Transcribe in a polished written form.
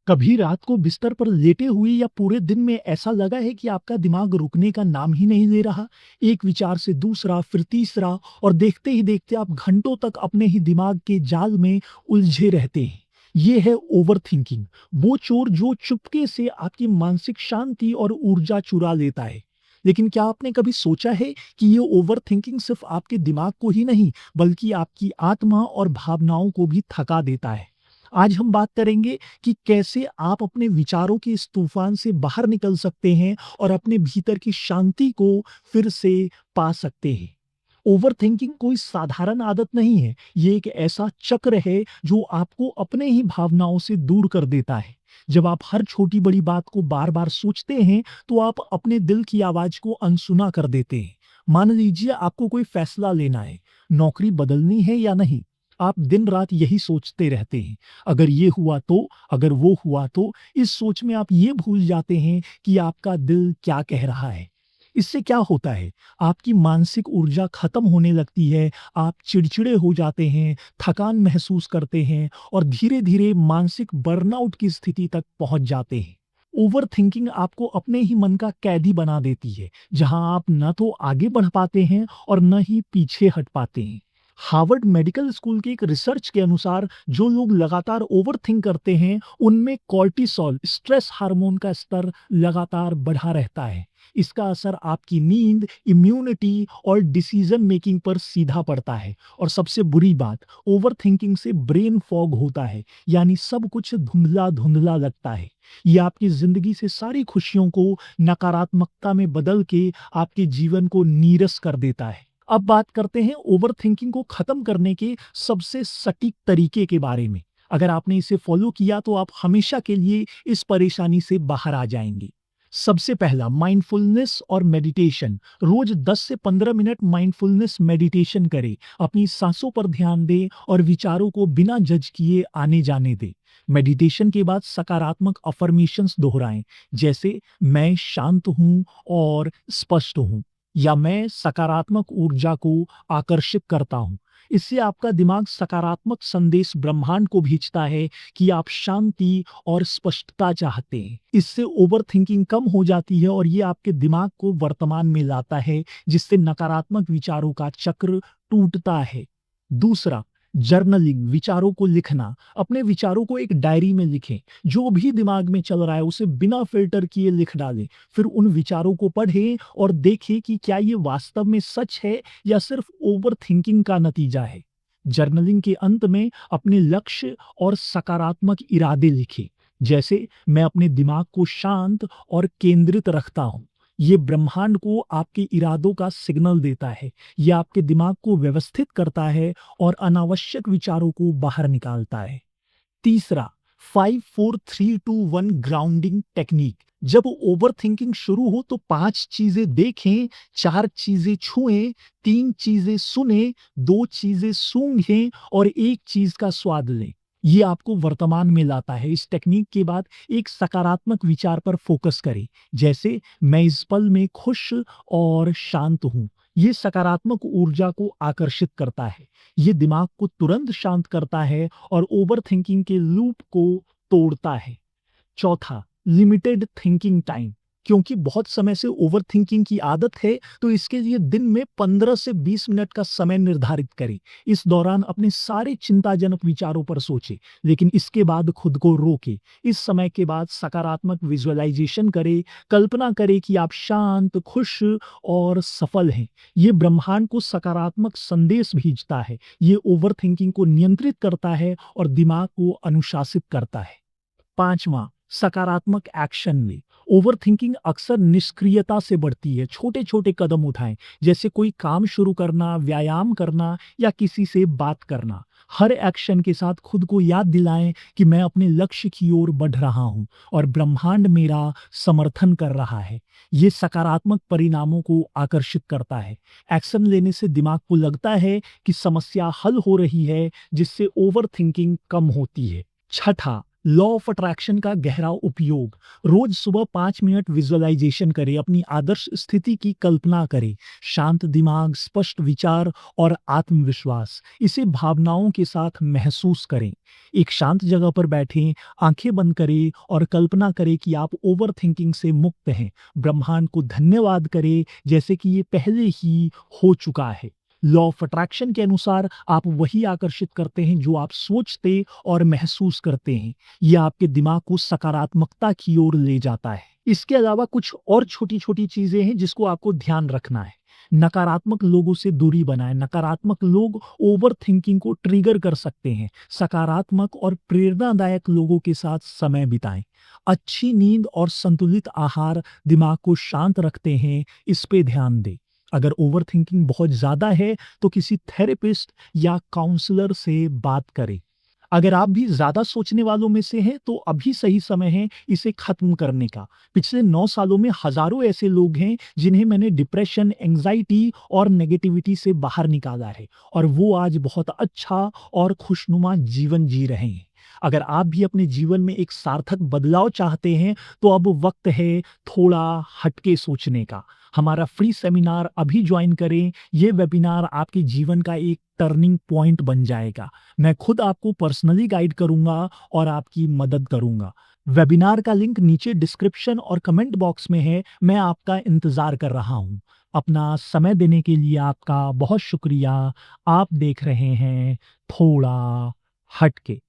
कभी रात को बिस्तर पर लेटे हुए या पूरे दिन में ऐसा लगा है कि आपका दिमाग रुकने का नाम ही नहीं ले रहा? एक विचार से दूसरा, फिर तीसरा और देखते ही देखते आप घंटों तक अपने ही दिमाग के जाल में उलझे रहते हैं। ये है ओवरथिंकिंग, वो चोर जो चुपके से आपकी मानसिक शांति और ऊर्जा चुरा लेता है। लेकिन क्या आपने कभी सोचा है कि ये ओवरथिंकिंग सिर्फ आपके दिमाग को ही नहीं, बल्कि आपकी आत्मा और भावनाओं को भी थका देता है? आज हम बात करेंगे कि कैसे आप अपने विचारों के इस तूफान से बाहर निकल सकते हैं और अपने भीतर की शांति को फिर से पा सकते हैं। ओवरथिंकिंग कोई साधारण आदत नहीं है, ये एक ऐसा चक्र है जो आपको अपने ही भावनाओं से दूर कर देता है। जब आप हर छोटी बड़ी बात को बार-बार सोचते हैं, तो आप अपने दिल की आवाज को अनसुना कर देते हैं। मान लीजिए आपको कोई फैसला लेना है, नौकरी बदलनी है या नहीं। आप दिन रात यही सोचते रहते हैं, अगर ये हुआ तो, अगर वो हुआ तो। इस सोच में आप ये भूल जाते हैं कि आपका दिल क्या कह रहा है। इससे क्या होता है? आपकी मानसिक ऊर्जा खत्म होने लगती है, आप चिड़चिड़े हो जाते हैं, थकान महसूस करते हैं और धीरे-धीरे मानसिक बर्नआउट की स्थिति तक पहुंच जाते हैं। ओवरथिंकिंग आपको अपने ही मन का कैदी बना देती है, जहां आप न तो आगे बढ़ पाते हैं और न ही पीछे हट पाते हैं। हार्वर्ड मेडिकल स्कूल की एक रिसर्च के अनुसार जो लोग लगातार ओवरथिंक करते हैं, उनमें कॉर्टिसोल, स्ट्रेस हार्मोन का स्तर लगातार बढ़ा रहता है। इसका असर आपकी नींद, इम्यूनिटी और डिसीजन मेकिंग पर सीधा पड़ता है। और सबसे बुरी बात, ओवरथिंकिंग से ब्रेन फॉग होता है, यानी सब कुछ धुंधला-धुंधला लगता है। ये आपकी जिंदगी से सारी खुशियों को नकारात्मकता में बदल के आपके जीवन को नीरस कर देता है। अब बात करते हैं ओवरथिंकिंग को खत्म करने के सबसे सटीक तरीके के बारे में। अगर आपने इसे फॉलो किया तो आप हमेशा के लिए इस परेशानी से बाहर आ जाएंगे। सबसे पहला, माइंडफुलनेस और मेडिटेशन। रोज 10 से 15 मिनट माइंडफुलनेस मेडिटेशन करें। अपनी सांसों पर ध्यान दें और विचारों को बिना जज किए आने जाने दें। मेडिटेशन के बाद सकारात्मक अफर्मेशंस दोहराएं, जैसे मैं शांत हूं और स्पष्ट हूं, या मैं सकारात्मक ऊर्जा को आकर्षित करता हूं। इससे आपका दिमाग सकारात्मक संदेश ब्रह्मांड को भेजता है कि आप शांति और स्पष्टता चाहते हैं। इससे ओवरथिंकिंग कम हो जाती है और ये आपके दिमाग को वर्तमान में लाता है, जिससे नकारात्मक विचारों का चक्र टूटता है। दूसरा, जर्नलिंग, विचारों को लिखना। अपने विचारों को एक डायरी में लिखें। जो भी दिमाग में चल रहा है उसे बिना फिल्टर किए लिख डालें। फिर उन विचारों को पढ़ें और देखें कि क्या ये वास्तव में सच है या सिर्फ ओवरथिंकिंग का नतीजा है। जर्नलिंग के अंत में अपने लक्ष्य और सकारात्मक इरादे लिखें, जैसे मैं अपने दिमाग को शांत और केंद्रित रखता हूँ। ये ब्रह्मांड को आपके इरादों का सिग्नल देता है। ये आपके दिमाग को व्यवस्थित करता है और अनावश्यक विचारों को बाहर निकालता है। तीसरा, 5 4 3 2 1 ग्राउंडिंग टेक्निक। जब ओवरथिंकिंग शुरू हो तो 5 चीजें देखें, 4 चीजें छुएं, 3 चीजें सुनें, 2 चीजें सूंघें और 1 चीज का स्वाद लें। ये आपको वर्तमान में लाता है। इस टेक्निक के बाद एक सकारात्मक विचार पर फोकस करें, जैसे मैं इस पल में खुश और शांत हूँ। ये सकारात्मक ऊर्जा को आकर्षित करता है। ये दिमाग को तुरंत शांत करता है और ओवरथिंकिंग के लूप को तोड़ता है। चौथा, लिमिटेड थिंकिंग टाइम। क्योंकि बहुत समय से ओवरथिंकिंग की आदत है, तो इसके लिए दिन में 15 से 20 मिनट का समय निर्धारित करें। इस दौरान अपने सारे चिंताजनक विचारों पर सोचें, लेकिन इसके बाद खुद को रोकें। इस समय के बाद सकारात्मक विजुअलाइजेशन करें। कल्पना करें कि आप शांत, खुश और सफल हैं। ये ब्रह्मांड को सकारात्मक संदेश भेजता है। ये ओवरथिंकिंग को नियंत्रित करता है और दिमाग को अनुशासित करता है। पांचवा, सकारात्मक एक्शन ले। ओवरथिंकिंग अक्सर निष्क्रियता से बढ़ती है। छोटे छोटे कदम उठाएं, जैसे कोई काम शुरू करना, व्यायाम करना या किसी से बात करना। हर एक्शन के साथ खुद को याद दिलाएं कि मैं अपने लक्ष्य की ओर बढ़ रहा हूं और ब्रह्मांड मेरा समर्थन कर रहा है। ये सकारात्मक परिणामों को आकर्षित करता है। एक्शन लेने से दिमाग को लगता है कि समस्या हल हो रही है, जिससे ओवरथिंकिंग कम होती है। छठा, लॉ ऑफ अट्रैक्शन का गहरा उपयोग। रोज सुबह 5 मिनट विजुअलाइजेशन करें, अपनी आदर्श स्थिति की कल्पना करें। शांत दिमाग, स्पष्ट विचार और आत्मविश्वास, इसे भावनाओं के साथ महसूस करें। एक शांत जगह पर बैठें, आंखें बंद करें और कल्पना करें कि आप ओवर थिंकिंग से मुक्त हैं। ब्रह्मांड को धन्यवाद करें जैसे कि ये पहले ही हो चुका है। लॉ ऑफ अट्रैक्शन के अनुसार आप वही आकर्षित करते हैं जो आप सोचते और महसूस करते हैं। यह आपके दिमाग को सकारात्मकता की ओर ले जाता है। इसके अलावा कुछ और छोटी-छोटी चीजें हैं जिसको आपको ध्यान रखना है। नकारात्मक लोगों से दूरी बनाएं। नकारात्मक लोग ओवर थिंकिंग को ट्रिगर कर सकते हैं। सकारात्मक और प्रेरणादायक लोगों के साथ समय बिताएं। अच्छी नींद और संतुलित आहार दिमाग को शांत रखते हैं, इस पे ध्यान दें। अगर ओवरथिंकिंग बहुत ज़्यादा है तो किसी थेरेपिस्ट या काउंसलर से बात करें। अगर आप भी ज़्यादा सोचने वालों में से हैं तो अभी सही समय है इसे खत्म करने का। पिछले 9 सालों में हज़ारों ऐसे लोग हैं जिन्हें मैंने डिप्रेशन, एंग्जायटी और नेगेटिविटी से बाहर निकाला है और वो आज बहुत अच्छा और खुशनुमा जीवन जी रहे हैं। अगर आप भी अपने जीवन में एक सार्थक बदलाव चाहते हैं तो अब वक्त है थोड़ा हटके सोचने का। हमारा फ्री सेमिनार अभी ज्वाइन करें। ये वेबिनार आपके जीवन का एक टर्निंग पॉइंट बन जाएगा। मैं खुद आपको पर्सनली गाइड करूंगा और आपकी मदद करूंगा। वेबिनार का लिंक नीचे डिस्क्रिप्शन और कमेंट बॉक्स में है। मैं आपका इंतजार कर रहा हूं। अपना समय देने के लिए आपका बहुत शुक्रिया। आप देख रहे हैं थोड़ा हटके।